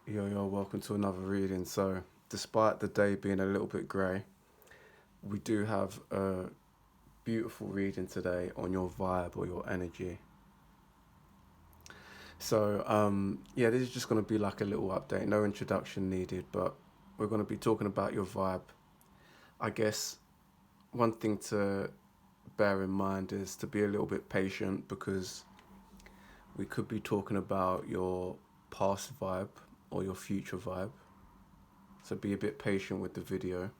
Yo, welcome to another reading. So, despite the day being a little bit grey, we do have a beautiful reading today on your vibe or your energy. So, yeah, this is just going to be like a little update, no introduction needed, but we're going to be talking about your vibe. I guess one thing to bear in mind is to be a little bit patient because we could be talking about your past vibe or your future vibe. So, be a bit patient with the video.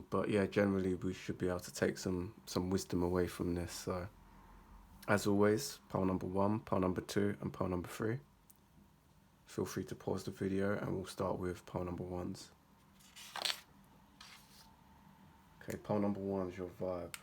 But yeah, generally we should be able to take some wisdom away from this. So as always, pile number one, pile number two, and pile number three. Feel free to pause the video and we'll start with pile number ones. Okay, pile number one is your vibe.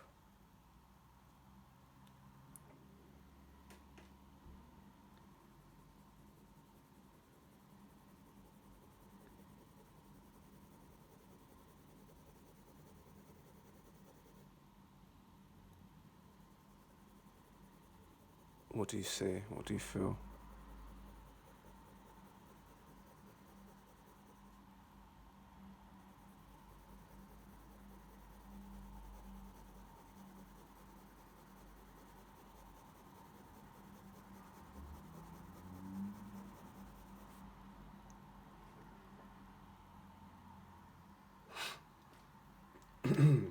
What do you see? What do you feel?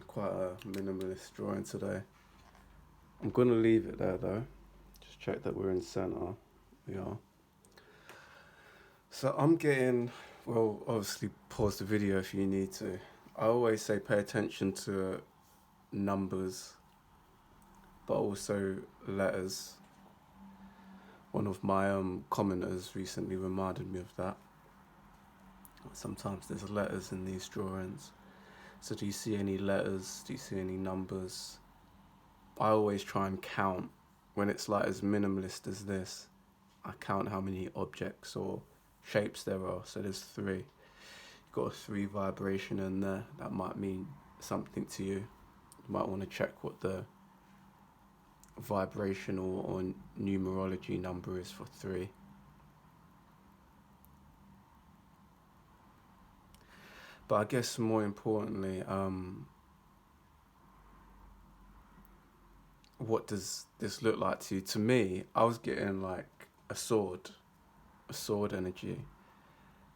Quite a minimalist drawing today. I'm gonna leave it there though. Just check that we're in center. We are. So I'm getting, well, obviously pause the video if you need to. I always say pay attention to numbers, but also letters. One of my commenters recently reminded me of that. Sometimes there's letters in these drawings. So do you see any letters? Do you see any numbers? I always try and count when it's like as minimalist as this. I count how many objects or shapes there are. So there's three. You've got a three vibration in there. That might mean something to you. You might want to check what the vibrational or numerology number is for three. But I guess more importantly, what does this look like to you? To me, I was getting like a sword energy.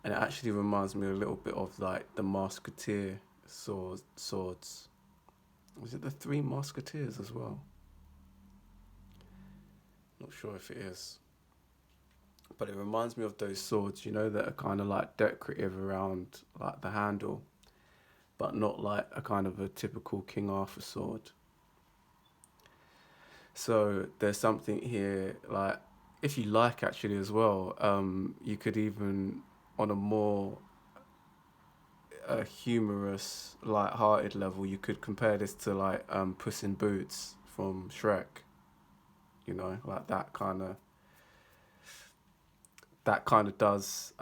And it actually reminds me a little bit of like the Musketeer swords. Was it the Three Musketeers as well? Not sure if it is. But it reminds me of those swords, that are kind of like decorative around like the handle, but not like a kind of a typical King Arthur sword. So there's something here, like, if you like actually as well, you could even, on a more humorous, light-hearted level, you could compare this to like Puss in Boots from Shrek. Like that kind of does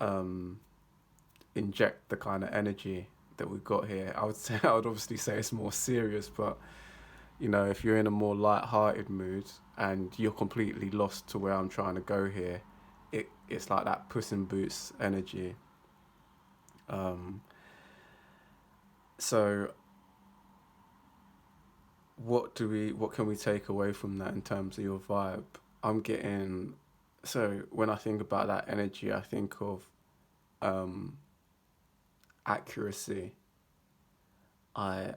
inject the kind of energy that we've got here. I would obviously say it's more serious, but if you're in a more light-hearted mood and you're completely lost to where I'm trying to go here, it's like that Puss in Boots energy. So what can we take away from that in terms of your vibe? So when I think about that energy, I think of accuracy. I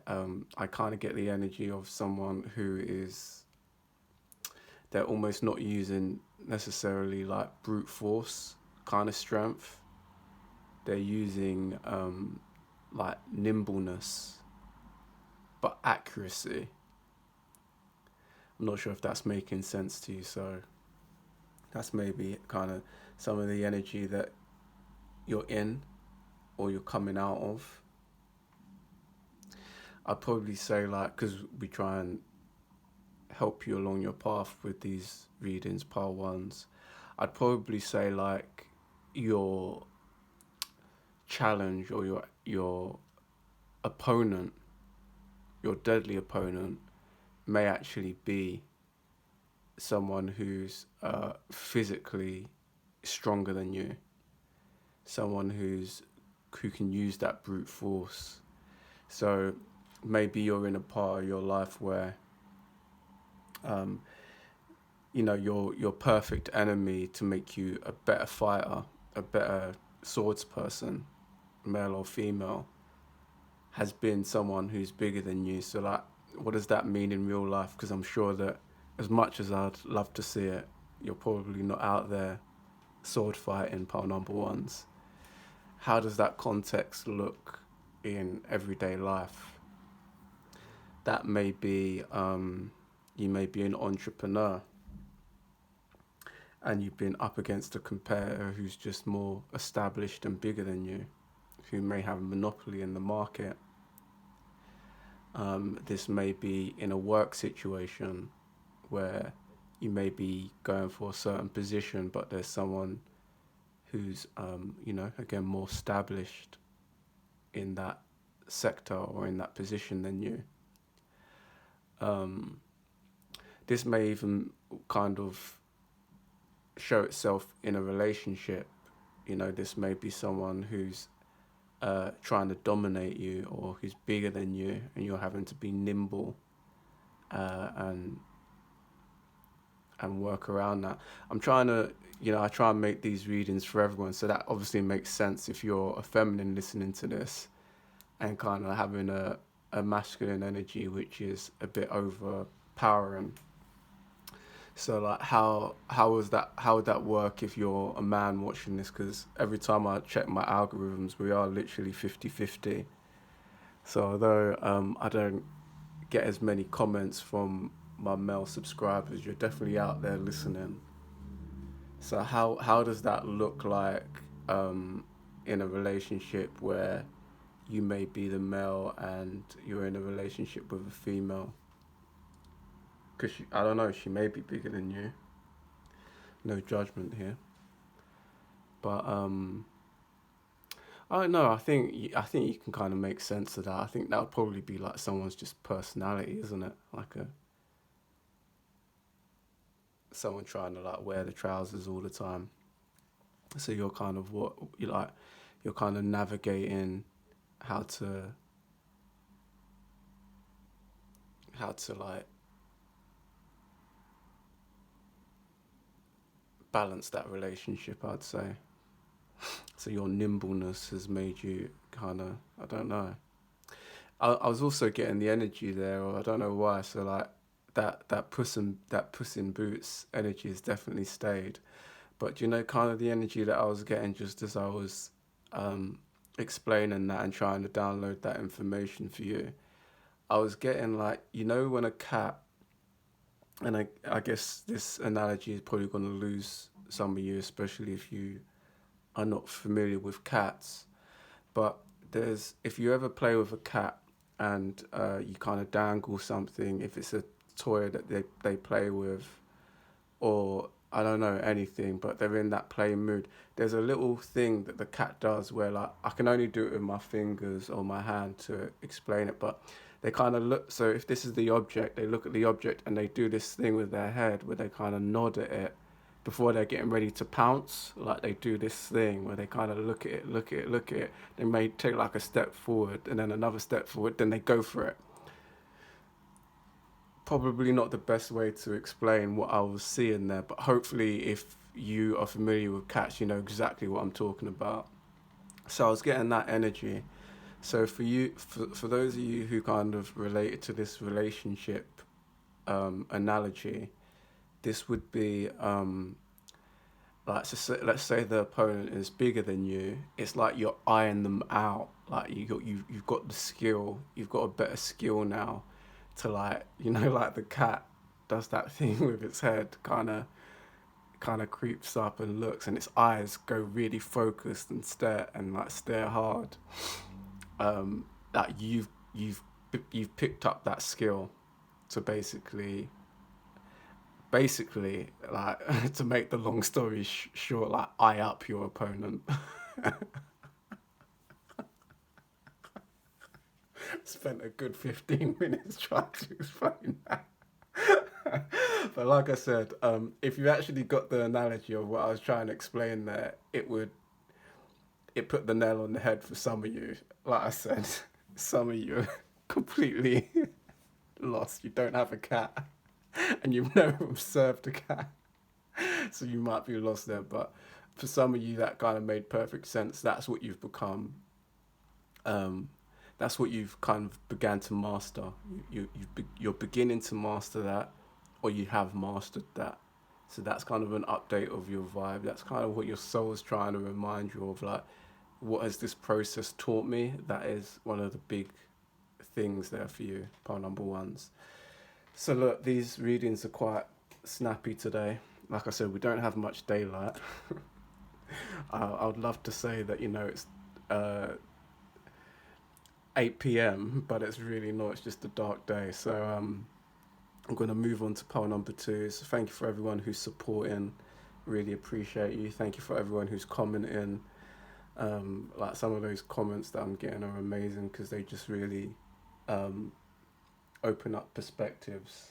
kind of get the energy of someone who is, they're almost not using necessarily like brute force kind of strength. They're using like nimbleness, but accuracy. I'm not sure if that's making sense to you. So that's maybe kind of some of the energy that you're in or you're coming out of. I'd probably say, like, because we try and help you along your path with these readings, pile ones, I'd probably say like your challenge or your opponent, your deadly opponent, may actually be someone who's physically stronger than you, someone who can use that brute force. So maybe you're in a part of your life where um, your perfect enemy to make you a better fighter, a better swords person, male or female, has been someone who's bigger than you. So like, what does that mean in real life? Because I'm sure that as much as I'd love to see it, you're probably not out there sword fighting pile number ones. How does that context look in everyday life? That may be you may be an entrepreneur and you've been up against a competitor who's just more established and bigger than you, who may have a monopoly in the market. This may be in a work situation where you may be going for a certain position, but there's someone who's, again, more established in that sector or in that position than you. This may even kind of show itself in a relationship. This may be someone who's trying to dominate you or who's bigger than you, and you're having to be nimble and work around that. I try and make these readings for everyone, so that obviously makes sense if you're a feminine listening to this and kind of having a masculine energy which is a bit overpowering. So like how would that work if you're a man watching this? Because every time I check my algorithms, we are literally 50-50. So although I don't get as many comments from my male subscribers, you're definitely out there listening. So how does that look like in a relationship where you may be the male and you're in a relationship with a female? Because I don't know, she may be bigger than you. No judgment here, but I don't know. I think you can kind of make sense of that. I think that would probably be like someone's just personality, isn't it? Like someone trying to like wear the trousers all the time. So you're kind of you're kind of navigating how to like balance that relationship, I'd say. So your nimbleness has made you kind of, I don't know. I was also getting the energy there, or I don't know why. So like that puss in boots energy has definitely stayed. But kind of the energy that I was getting just as I was explaining that and trying to download that information for you. I was getting like, when a cat, and I guess this analogy is probably going to lose some of you, especially if you are not familiar with cats. But if you ever play with a cat and you kind of dangle something, if it's a toy that they play with, or I don't know, anything, but they're in that play mood, there's a little thing that the cat does where like I can only do it with my fingers or my hand to explain it, but they kind of look, so if this is the object, they look at the object and they do this thing with their head where they kind of nod at it before they're getting ready to pounce. Like they do this thing where they kind of look at it. They may take like a step forward and then another step forward, then they go for it. Probably not the best way to explain what I was seeing there, but hopefully if you are familiar with cats, you know exactly what I'm talking about. So I was getting that energy. So for those of you who kind of related to this relationship analogy, this would be let's say the opponent is bigger than you. It's like you're eyeing them out. Like you've got the skill. You've got a better skill now to like like the cat does that thing with its head, kind of creeps up and looks, and its eyes go really focused and stare hard. That you've picked up that skill to basically like to make the long story short, like eye up your opponent. Spent a good 15 minutes trying to explain that. But like I said, if you actually got the analogy of what I was trying to explain there, it put the nail on the head for some of you. Like I said, some of you are completely lost. You don't have a cat, and you've never observed a cat, so you might be lost there. But for some of you, that kind of made perfect sense. That's what you've become. Um, that's what you've kind of began to master. You're beginning to master that, or you have mastered that. So that's kind of an update of your vibe. That's kind of what your soul is trying to remind you of. Like, what has this process taught me? That is one of the big things there for you, pile number ones. So look, these readings are quite snappy today. Like I said, we don't have much daylight. I would love to say that, it's uh, 8 p.m., but it's really not. It's just a dark day. So I'm going to move on to pile number two. So thank you for everyone who's supporting. Really appreciate you. Thank you for everyone who's commenting. Like some of those comments that I'm getting are amazing because they just really open up perspectives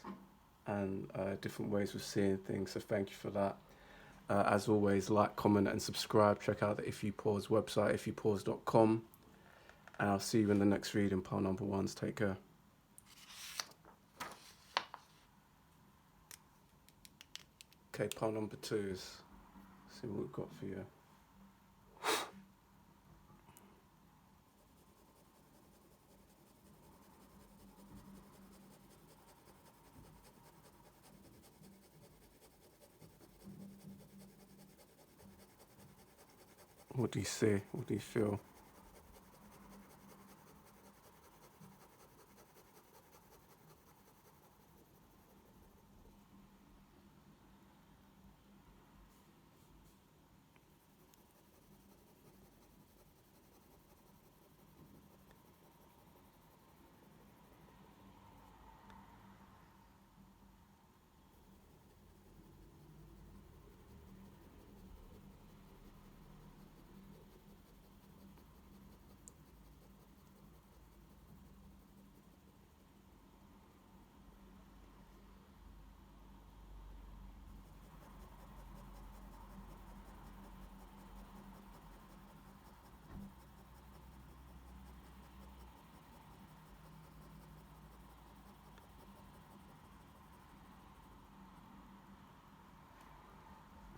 and different ways of seeing things. So thank you for that. As always, like, comment, and subscribe. Check out the If You Pause website, ifyoupause.com. And I'll see you in the next reading, pile number ones. Take care. Okay, pile number twos. See what we've got for you. What do you see? What do you feel?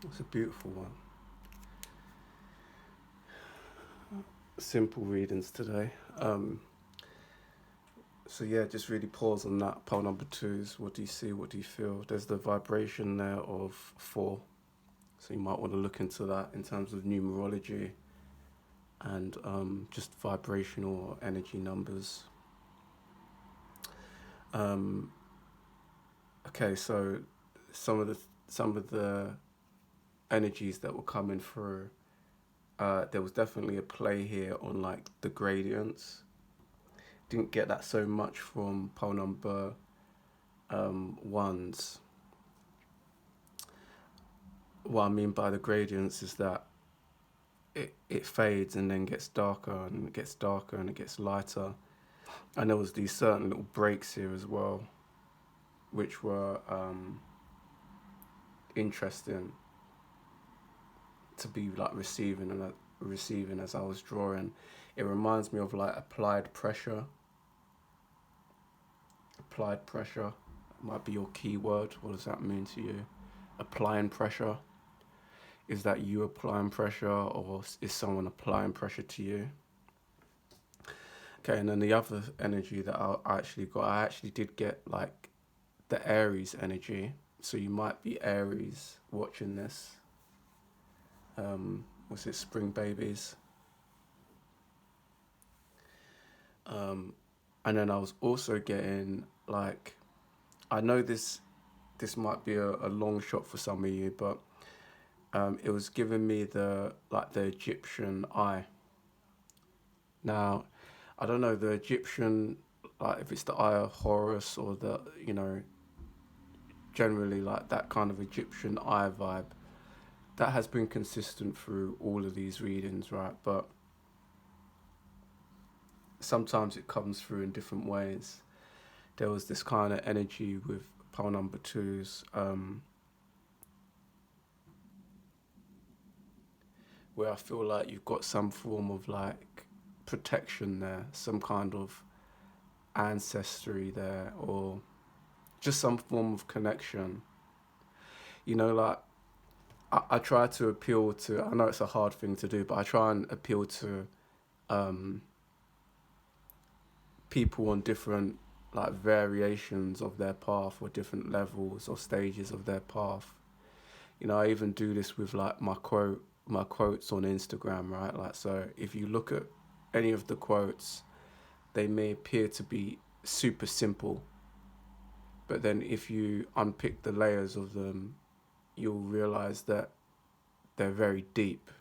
It's a beautiful one. Simple readings today. So yeah, just really pause on that. Pile number twos. What do you see? What do you feel? There's the vibration there of 4. So you might want to look into that in terms of numerology and just vibrational energy numbers. Okay, so some of the energies that were coming through. There was definitely a play here on like the gradients. Didn't get that so much from pole number ones. What I mean by the gradients is that it fades and then gets darker and it gets darker and it gets lighter. And there was these certain little breaks here as well, which were interesting to be like receiving as I was drawing. It reminds me of like applied pressure. Applied pressure might be your key word. What does that mean to you? Applying pressure. Is that you applying pressure or is someone applying pressure to you? Okay, and then the other energy that I actually got, I actually did get like the Aries energy. So you might be Aries watching this. Was it Spring Babies? And then I was also getting like, I know this might be a long shot for some of you, but it was giving me the Egyptian eye. Now, I don't know the Egyptian, like if it's the eye of Horus or the, generally like that kind of Egyptian eye vibe. That has been consistent through all of these readings, right? But sometimes it comes through in different ways. There was this kind of energy with pile number twos, where I feel like you've got some form of like protection there, some kind of ancestry there, or just some form of connection. You know, like I try to appeal to, I know it's a hard thing to do, but I try and appeal to um, people on different like variations of their path or different levels or stages of their path. You know, I even do this with like my quotes on Instagram, right? Like, so if you look at any of the quotes, they may appear to be super simple, but then if you unpick the layers of them, you'll realize that they're very deep.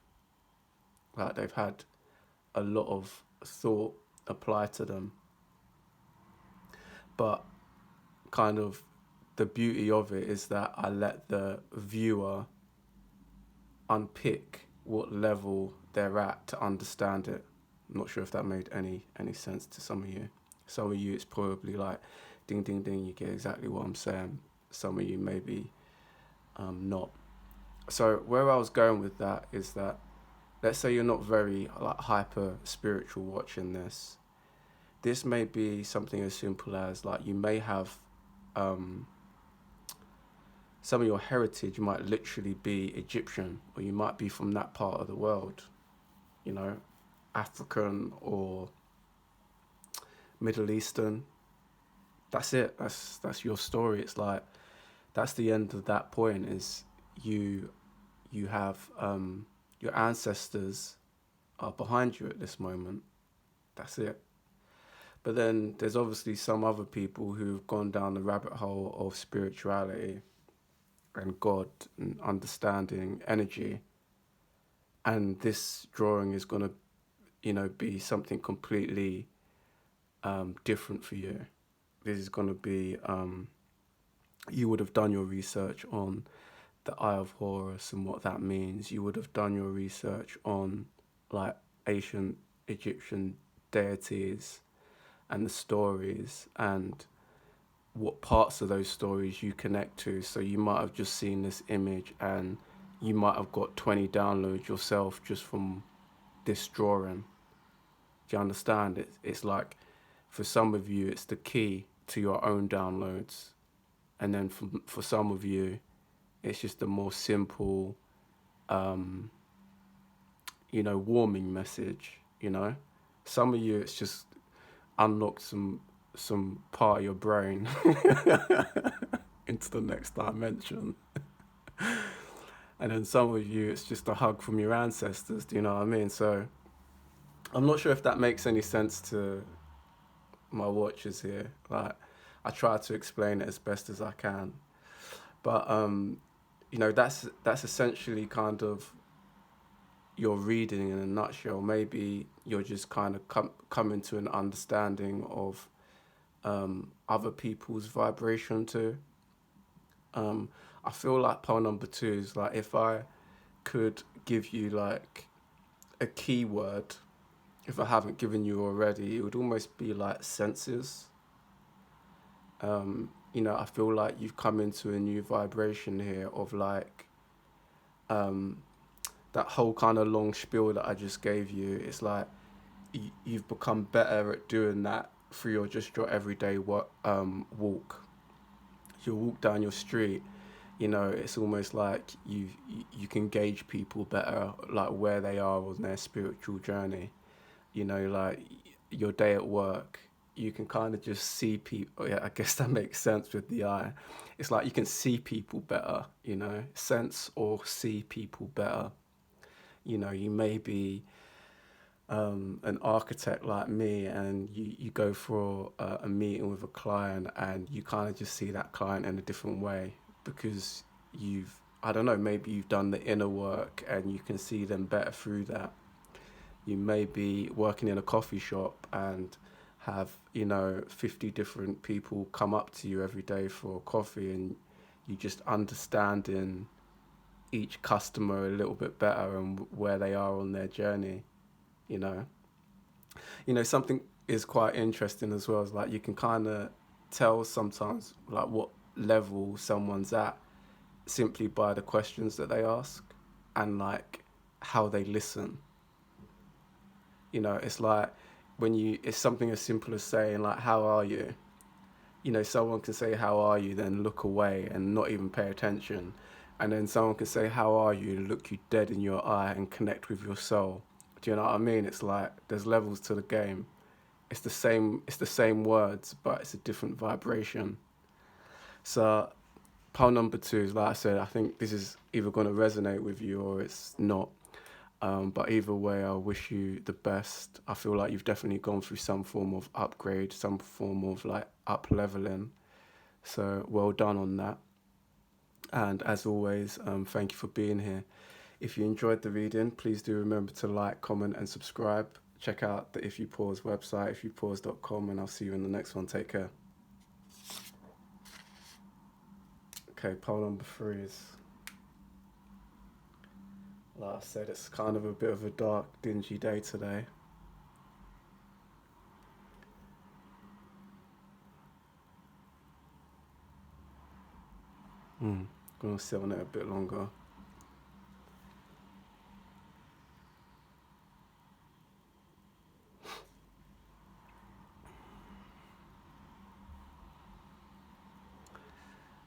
Like they've had a lot of thought applied to them. But kind of the beauty of it is that I let the viewer unpick what level they're at to understand it. I'm not sure if that made any sense to some of you. Some of you, it's probably like, ding, ding, ding, you get exactly what I'm saying. Some of you maybe not. So where I was going with that is that, let's say you're not very like hyper spiritual watching this. This may be something as simple as like you may have some of your heritage might literally be Egyptian, or you might be from that part of the world, you know, African or Middle Eastern. That's it. That's your story. It's like that's the end of that point. Is you have your ancestors are behind you at this moment. That's it. But then there's obviously some other people who've gone down the rabbit hole of spirituality and God and understanding energy. And this drawing is going to, you know, be something completely different for you. This is going to be, you would have done your research on the Eye of Horus and what that means. You would have done your research on like ancient Egyptian deities and the stories and what parts of those stories you connect to. So you might have just seen this image and you might have got 20 downloads yourself just from this drawing. Do you understand? It's like, for some of you, it's the key to your own downloads. And then for some of you, it's just a more simple, you know, warming message, you know? Some of you, it's just unlocked some part of your brain into the next dimension. And then some of you, it's just a hug from your ancestors, do you know what I mean? So I'm not sure if that makes any sense to my watchers here. Like, I try to explain it as best as I can. But, you know, that's essentially kind of your reading in a nutshell. Maybe you're just kind of coming to an understanding of other people's vibration too. I feel like pole number two is like, if I could give you like a keyword, if I haven't given you already, it would almost be like senses. You know, I feel like you've come into a new vibration here of like that whole kind of long spiel that I just gave you. It's like you've become better at doing that through your everyday walk. You walk down your street, you know, it's almost like you can gauge people better, like where they are on their spiritual journey. You know, like your day at work, you can kind of just see people. Yeah, I guess that makes sense with the eye. It's like you can see people better, you know, sense or see people better. You know, you may be an architect like me, and you go for a meeting with a client and you kind of just see that client in a different way because I don't know, maybe you've done the inner work and you can see them better through that. You may be working in a coffee shop and have, you know, 50 different people come up to you every day for coffee, and you just understanding each customer a little bit better and where they are on their journey, you know. You know, something is quite interesting as well, is like you can kind of tell sometimes like what level someone's at simply by the questions that they ask and like how they listen. You know, it's like it's something as simple as saying like, how are you? You know, someone can say, how are you, then look away and not even pay attention. And then someone can say, how are you, look you dead in your eye and connect with your soul. Do you know what I mean? It's like there's levels to the game. It's the same words, but it's a different vibration. So pile number 2 is, like I said, I think this is either going to resonate with you or it's not. But either way, I wish you the best. I feel like you've definitely gone through some form of upgrade, some form of like up leveling. So well done on that. And as always, thank you for being here. If you enjoyed the reading, please do remember to like, comment, and subscribe. Check out the If You Pause website, ifyoupause.com, and I'll see you in the next one. Take care. Okay, pile number 3 is, like I said, it's kind of a bit of a dark, dingy day today. Gonna sit on it a bit longer.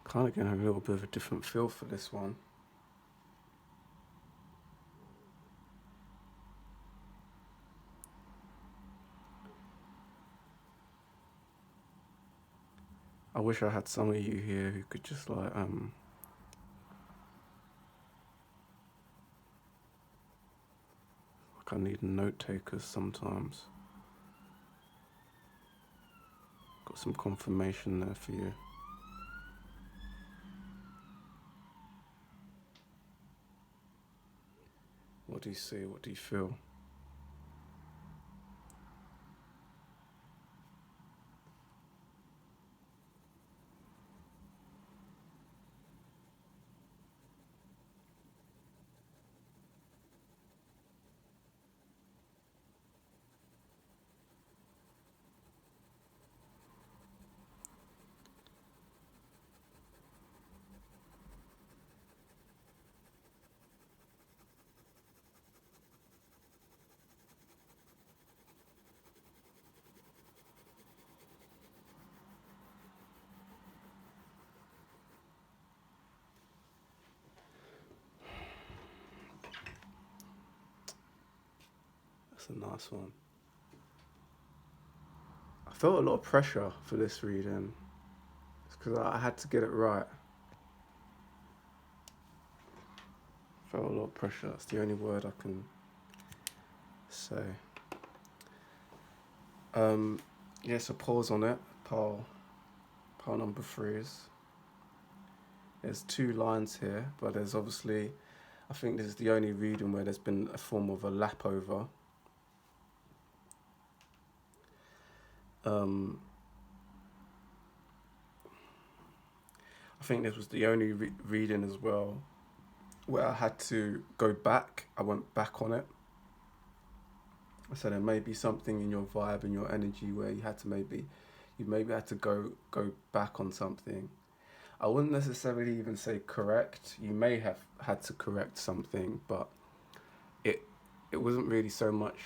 Kind of getting a little bit of a different feel for this one. I wish I had some of you here who could just like I need note takers sometimes. Got some confirmation there for you. What do you see? What do you feel? That's a nice one. I felt a lot of pressure for this reading. It's because I had to get it right. Felt a lot of pressure. That's the only word I can say. So pause on it. Pile number 3 is. There's 2 lines here, but there's obviously, I think this is the only reading where there's been a form of a lap over. I think this was the only reading as well where I had to go back. I went back on it. So there may be something in your vibe and your energy where you maybe had to go back on something. I wouldn't necessarily even say correct. You may have had to correct something, but it wasn't really so much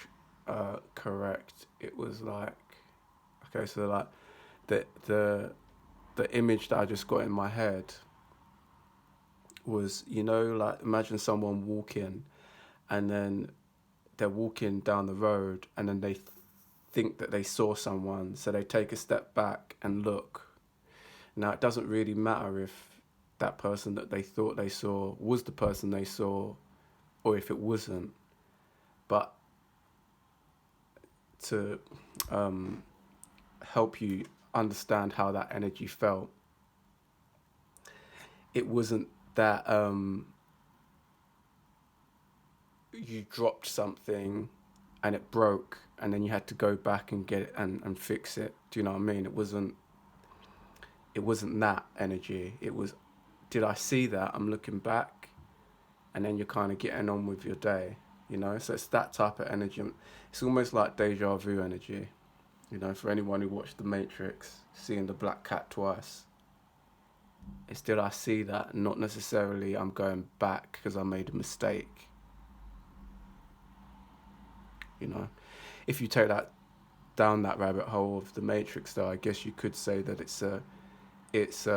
correct. It was like, okay, so like the image that I just got in my head was, like imagine someone walking and then they're walking down the road and then they think that they saw someone, so they take a step back and look. Now, it doesn't really matter if that person that they thought they saw was the person they saw or if it wasn't. But to help you understand how that energy felt, it wasn't that you dropped something and it broke and then you had to go back and get it and fix it. Do you know what I mean? It wasn't that energy. It was, did I see that? I'm looking back, and then you're kind of getting on with your day, So it's that type of energy. It's almost like deja vu energy, for anyone who watched The Matrix, seeing the black cat twice. It's still I see that, not necessarily I'm going back because I made a mistake. You know, if you take that down that rabbit hole of the Matrix, though, I guess you could say that it's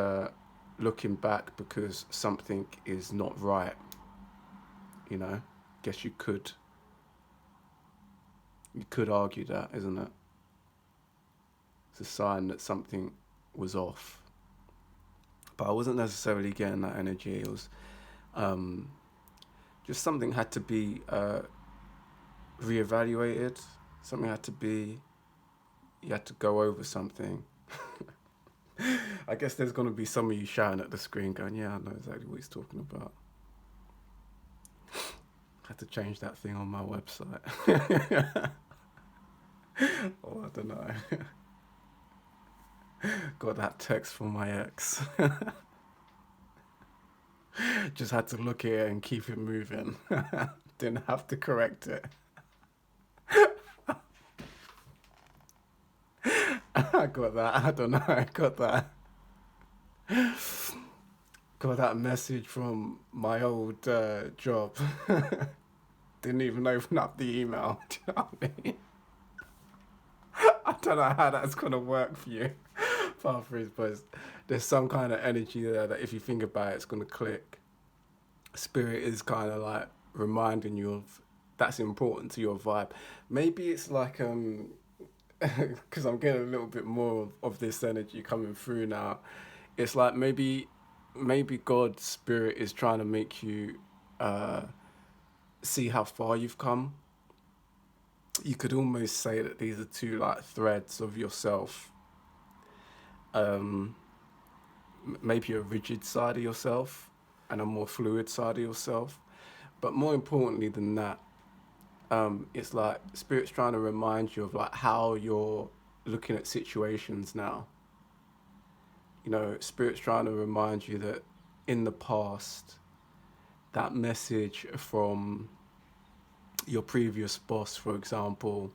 looking back because something is not right. You know, guess you could argue that, isn't it? It's a sign that something was off. But I wasn't necessarily getting that energy. It was um, just something had to be reevaluated. Something had to be. You had to go over something. I guess there's going to be some of you shouting at the screen going, yeah, I know exactly what he's talking about. I had to change that thing on my website. Oh, I don't know. Got that text from my ex. Just had to look at it and keep it moving. Didn't have to correct it. I got that. I don't know. I got that. Got that message from my old job. Didn't even open up the email. Do you know what I mean? I don't know how that's gonna work for you, Pathways, but there's some kind of energy there that if you think about it, it's gonna click. Spirit is kind of like reminding you of that's important to your vibe. Maybe it's like because I'm getting a little bit more of this energy coming through now. It's like maybe God's spirit is trying to make you see how far you've come. You could almost say that these are two like threads of yourself. Um, Maybe a rigid side of yourself and a more fluid side of yourself. But more importantly than that, it's like spirit's trying to remind you of like how you're looking at situations now. You know, spirit's trying to remind you that in the past, that message from your previous boss, for example,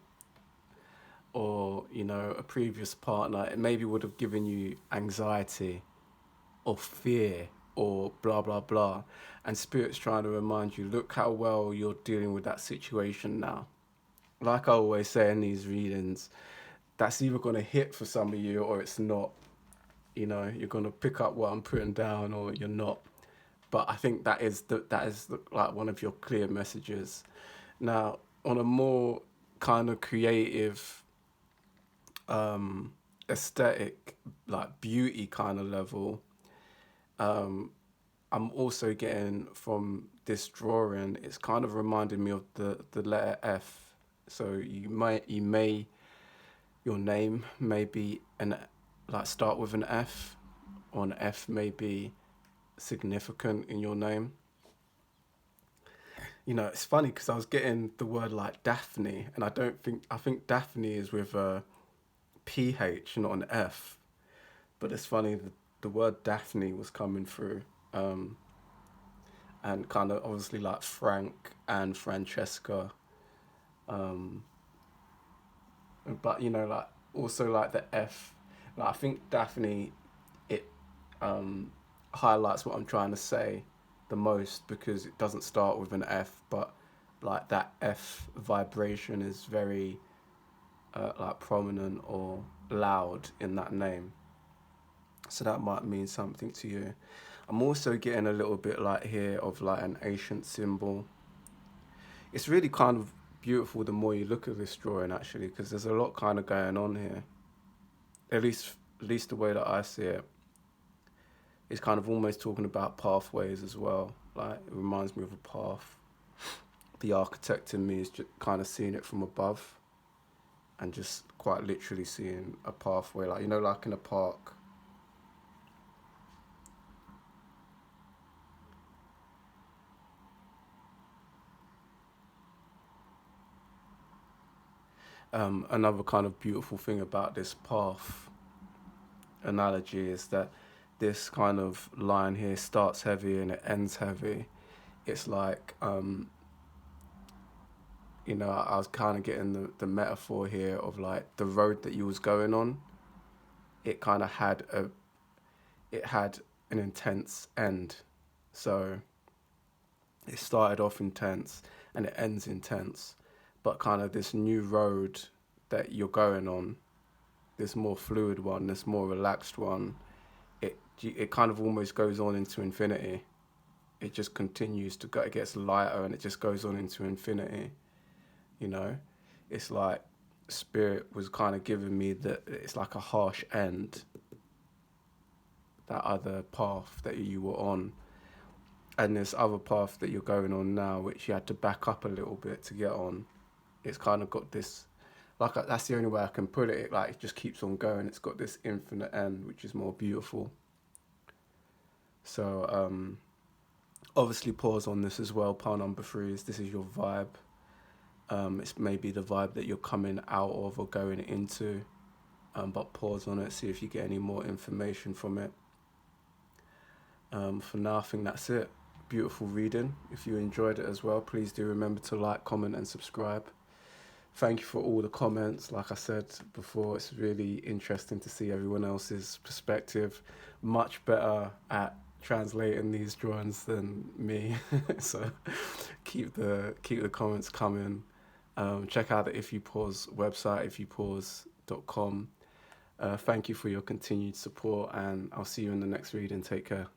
or a previous partner, it maybe would have given you anxiety or fear or blah blah blah, and spirit's trying to remind you, look how well you're dealing with that situation now. Like I always say in these readings, that's either going to hit for some of you or it's not. You're going to pick up what I'm putting down or you're not. But I think that is like one of your clear messages. Now, on a more kind of creative, aesthetic, like beauty kind of level, I'm also getting from this drawing, it's kind of reminding me of the letter F. So your name may be like start with an F, or an F may be significant in your name. It's funny because I was getting the word like Daphne, and I think Daphne is with a PH, not an F. But it's funny the word Daphne was coming through, and kind of obviously like Frank and Francesca, um, but like also like the F. Like I think Daphne, it highlights what I'm trying to say the most because it doesn't start with an F, but like that F vibration is very like prominent or loud in that name. So that might mean something to you. I'm also getting a little bit like here of like an ancient symbol. It's really kind of beautiful the more you look at this drawing actually, because there's a lot kind of going on here. At least the way that I see it. It's kind of almost talking about pathways as well. Like it reminds me of a path. The architect in me is just kind of seeing it from above and just quite literally seeing a pathway, like like in a park. Another kind of beautiful thing about this path analogy is that this kind of line here starts heavy and it ends heavy. It's like, I was kind of getting the metaphor here of like the road that you was going on. It kind of had an intense end. So it started off intense and it ends intense, but kind of this new road that you're going on, this more fluid one, this more relaxed one, it kind of almost goes on into infinity. It just continues to go, it gets lighter and it just goes on into infinity. You know, it's like spirit was kind of giving me that it's like a harsh end, that other path that you were on, and this other path that you're going on now, which you had to back up a little bit to get on. It's kind of got this, like that's the only way I can put it. Like it just keeps on going. It's got this infinite end, which is more beautiful. So obviously pause on this as well. Part number 3 is this is your vibe. It's maybe the vibe that you're coming out of or going into, but pause on it, see if you get any more information from it. For now, I think that's it. Beautiful reading. If you enjoyed it as well, please do remember to like, comment and subscribe. Thank you for all the comments. Like I said before, it's really interesting to see everyone else's perspective. Much better at translating these drawings than me. So keep the comments coming. Check out the If You Pause website, ifyoupause.com. Thank you for your continued support, and I'll see you in the next reading. Take care.